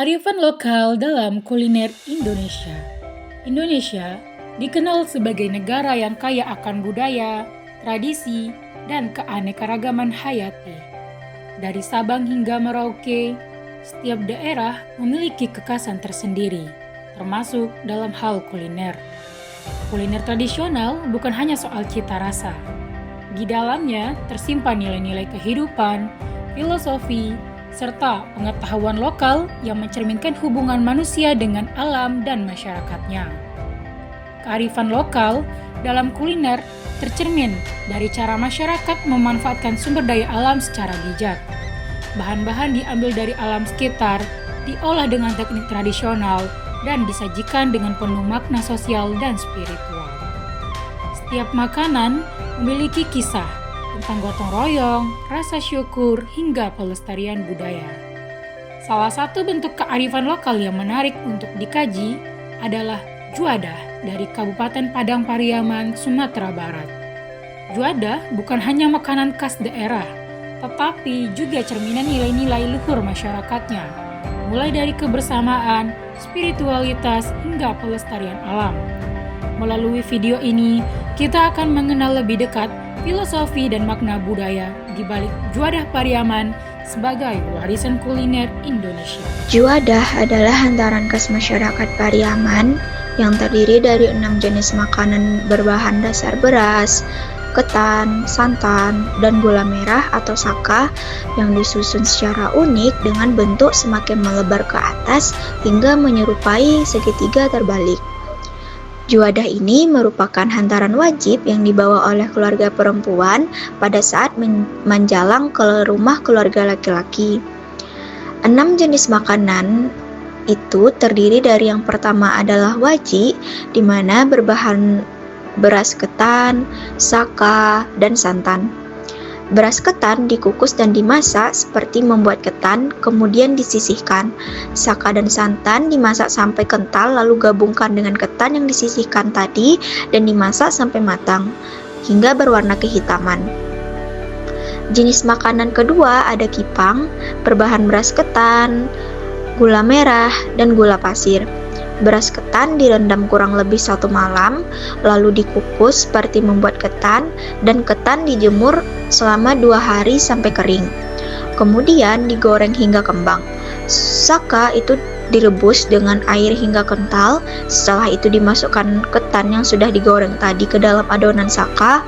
Kearifan lokal dalam kuliner Indonesia. Indonesia dikenal sebagai negara yang kaya akan budaya, tradisi, dan keanekaragaman hayati. Dari Sabang hingga Merauke, setiap daerah memiliki kekhasan tersendiri, termasuk dalam hal kuliner. Kuliner tradisional bukan hanya soal cita rasa. Di dalamnya tersimpan nilai-nilai kehidupan, filosofi, serta pengetahuan lokal yang mencerminkan hubungan manusia dengan alam dan masyarakatnya. Kearifan lokal dalam kuliner tercermin dari cara masyarakat memanfaatkan sumber daya alam secara bijak. Bahan-bahan diambil dari alam sekitar, diolah dengan teknik tradisional, dan disajikan dengan penuh makna sosial dan spiritual. Setiap makanan memiliki kisah tentang gotong royong, rasa syukur, hingga pelestarian budaya. Salah satu bentuk kearifan lokal yang menarik untuk dikaji adalah juadah dari Kabupaten Padang Pariaman, Sumatera Barat. Juadah bukan hanya makanan khas daerah, tetapi juga cerminan nilai-nilai luhur masyarakatnya, mulai dari kebersamaan, spiritualitas, hingga pelestarian alam. Melalui video ini, kita akan mengenal lebih dekat filosofi dan makna budaya di balik juadah Pariaman sebagai warisan kuliner Indonesia. Juadah adalah hantaran khas masyarakat Pariaman yang terdiri dari 6 jenis makanan berbahan dasar beras, ketan, santan, dan gula merah atau saka yang disusun secara unik dengan bentuk semakin melebar ke atas hingga menyerupai segitiga terbalik. Juadah ini merupakan hantaran wajib yang dibawa oleh keluarga perempuan pada saat menjalang ke rumah keluarga laki-laki. 6 jenis makanan itu terdiri dari yang pertama adalah waji, di mana berbahan beras ketan, saka, dan santan. Beras ketan dikukus dan dimasak seperti membuat ketan, kemudian disisihkan. Saka dan santan dimasak sampai kental, lalu gabungkan dengan ketan yang disisihkan tadi dan dimasak sampai matang, hingga berwarna kehitaman. Jenis makanan kedua ada kipang, berbahan beras ketan, gula merah, dan gula pasir. Beras ketan direndam kurang lebih 1 malam, lalu dikukus seperti membuat ketan, dan ketan dijemur selama 2 hari sampai kering. Kemudian digoreng hingga kembang. Saka itu direbus dengan air hingga kental. Setelah itu dimasukkan ketan yang sudah digoreng tadi ke dalam adonan saka,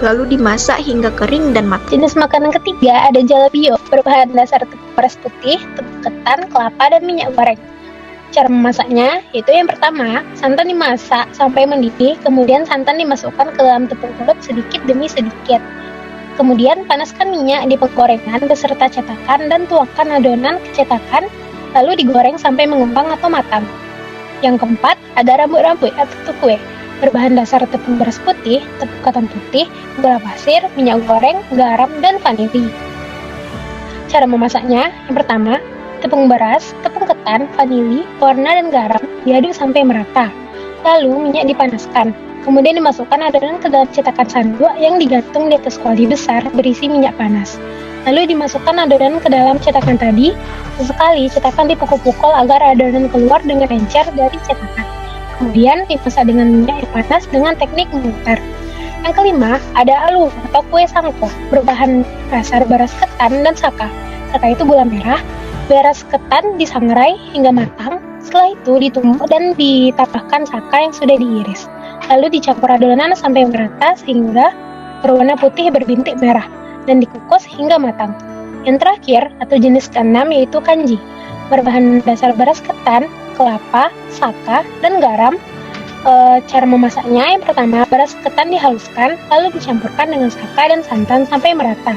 lalu dimasak hingga kering dan matang. Jenis makanan ketiga ada jalapio, berbahan dasar tepung beras putih, tepung ketan, kelapa, dan minyak goreng. Cara memasaknya yaitu yang pertama, santan dimasak sampai mendidih, kemudian santan dimasukkan ke dalam tepung ulet sedikit demi sedikit. Kemudian panaskan minyak di penggorengan beserta cetakan dan tuangkan adonan ke cetakan, lalu digoreng sampai mengembang atau matang. Yang keempat, ada rambut-rambut atau tukwe, berbahan dasar tepung beras putih, tepung ketan putih, gula pasir, minyak goreng, garam, dan vanili. Cara memasaknya, yang pertama, tepung beras, tepung ketan, vanili, warna, dan garam diaduk sampai merata. Lalu minyak dipanaskan. Kemudian dimasukkan adonan ke dalam cetakan sanduk yang digantung di atas kuali besar berisi minyak panas. Lalu dimasukkan adonan ke dalam cetakan tadi. Sesekali cetakan dipukul-pukul agar adonan keluar dengan encer dari cetakan. Kemudian dimasak dengan minyak yang panas dengan teknik memutar. Yang kelima, ada alu atau kue sangkok, berbahan dasar beras ketan dan saka. Saka itu gula merah. Beras ketan disangrai hingga matang, setelah itu ditumbuk dan ditambahkan saka yang sudah diiris. Lalu dicampur adonan sampai merata sehingga berwarna putih berbintik merah dan dikukus hingga matang. Yang terakhir atau jenis keenam yaitu kanji, berbahan dasar beras ketan, kelapa, saka, dan garam. Cara memasaknya yang pertama, beras ketan dihaluskan lalu dicampurkan dengan saka dan santan sampai merata.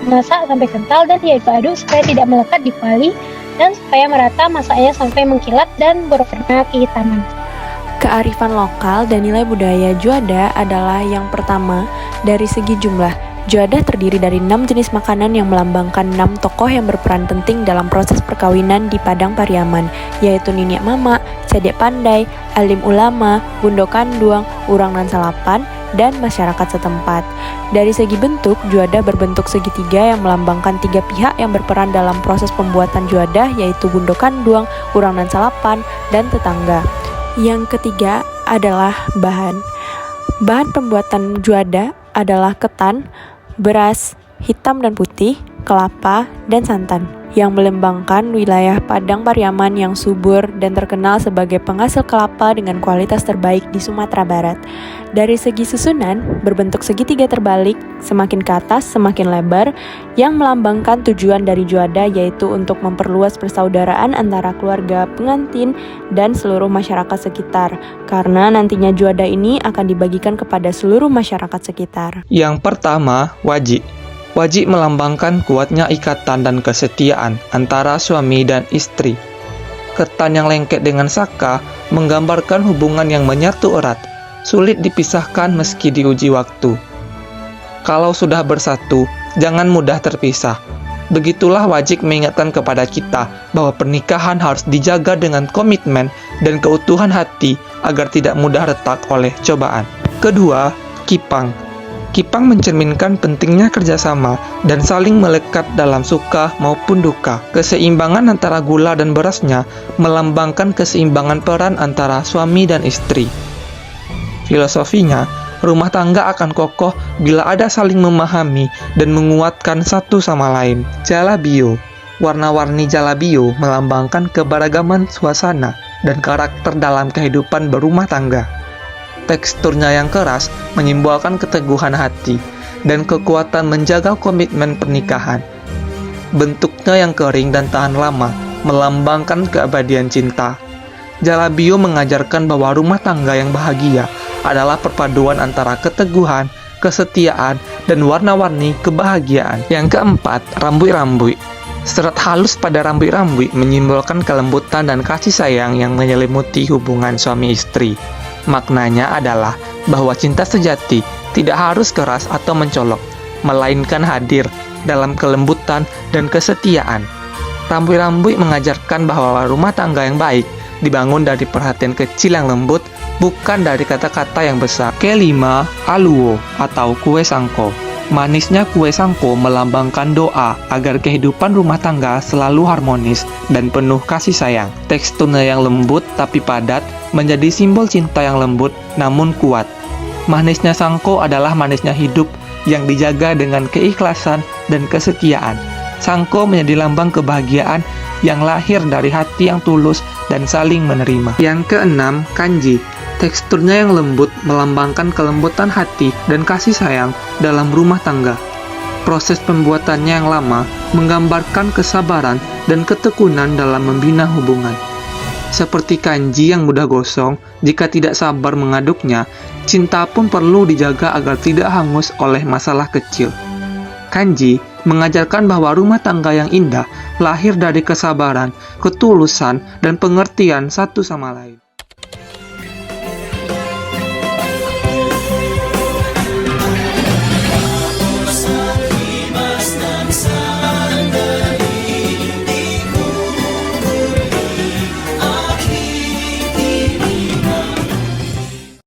Masak sampai kental dan diaduk-aduk supaya tidak melekat di kuali dan supaya merata masaknya sampai mengkilat dan berwarna kehitaman. Kearifan lokal dan nilai budaya juadah adalah yang pertama, dari segi jumlah. Juadah terdiri dari 6 jenis makanan yang melambangkan 6 tokoh yang berperan penting dalam proses perkawinan di Padang Pariaman, yaitu Niniak Mama, Cedek Pandai, Alim Ulama, Bundo Kanduang, Urang dan Salapan, dan masyarakat setempat. Dari segi bentuk, juada berbentuk segitiga yang melambangkan 3 pihak yang berperan dalam proses pembuatan juada, yaitu bundo kanduang, urang dan salapan, dan tetangga. Yang ketiga adalah bahan. Bahan pembuatan juada adalah ketan, beras, hitam dan putih, kelapa, dan santan, yang melambangkan wilayah Padang Pariaman yang subur dan terkenal sebagai penghasil kelapa dengan kualitas terbaik di Sumatera Barat. Dari segi susunan, berbentuk segitiga terbalik, semakin ke atas semakin lebar, yang melambangkan tujuan dari juada, yaitu untuk memperluas persaudaraan antara keluarga pengantin dan seluruh masyarakat sekitar, karena nantinya juada ini akan dibagikan kepada seluruh masyarakat sekitar. Yang pertama, wajik. Wajik melambangkan kuatnya ikatan dan kesetiaan antara suami dan istri. Ketan yang lengket dengan saka menggambarkan hubungan yang menyatu erat, sulit dipisahkan meski diuji waktu. Kalau sudah bersatu, jangan mudah terpisah. Begitulah wajik mengingatkan kepada kita bahwa pernikahan harus dijaga dengan komitmen dan keutuhan hati agar tidak mudah retak oleh cobaan. Kedua, kipang. Kipang mencerminkan pentingnya kerjasama dan saling melekat dalam suka maupun duka. Keseimbangan antara gula dan berasnya melambangkan keseimbangan peran antara suami dan istri. Filosofinya, rumah tangga akan kokoh bila ada saling memahami dan menguatkan satu sama lain. Jalabio. Warna-warni jalabio melambangkan keberagaman suasana dan karakter dalam kehidupan berumah tangga. Teksturnya yang keras menyimbolkan keteguhan hati dan kekuatan menjaga komitmen pernikahan. Bentuknya yang kering dan tahan lama melambangkan keabadian cinta. Jalabio mengajarkan bahwa rumah tangga yang bahagia adalah perpaduan antara keteguhan, kesetiaan, dan warna-warni kebahagiaan. Yang keempat, rambut-rambut. Serat halus pada rambut-rambut menyimbolkan kelembutan dan kasih sayang yang menyelimuti hubungan suami istri. Maknanya adalah bahwa cinta sejati tidak harus keras atau mencolok, melainkan hadir dalam kelembutan dan kesetiaan. Rambut-rambut mengajarkan bahwa rumah tangga yang baik dibangun dari perhatian kecil yang lembut, bukan dari kata-kata yang besar. Kelima, aluo atau kue sangko. Manisnya kue sangko melambangkan doa agar kehidupan rumah tangga selalu harmonis dan penuh kasih sayang. Teksturnya yang lembut tapi padat menjadi simbol cinta yang lembut namun kuat. Manisnya sangko adalah manisnya hidup yang dijaga dengan keikhlasan dan kesetiaan. Sangko menjadi lambang kebahagiaan yang lahir dari hati yang tulus dan saling menerima. Yang keenam, kanji. Teksturnya yang lembut melambangkan kelembutan hati dan kasih sayang dalam rumah tangga. Proses pembuatannya yang lama menggambarkan kesabaran dan ketekunan dalam membina hubungan. Seperti kanji yang mudah gosong, jika tidak sabar mengaduknya, cinta pun perlu dijaga agar tidak hangus oleh masalah kecil. Kanji mengajarkan bahwa rumah tangga yang indah lahir dari kesabaran, ketulusan, dan pengertian satu sama lain.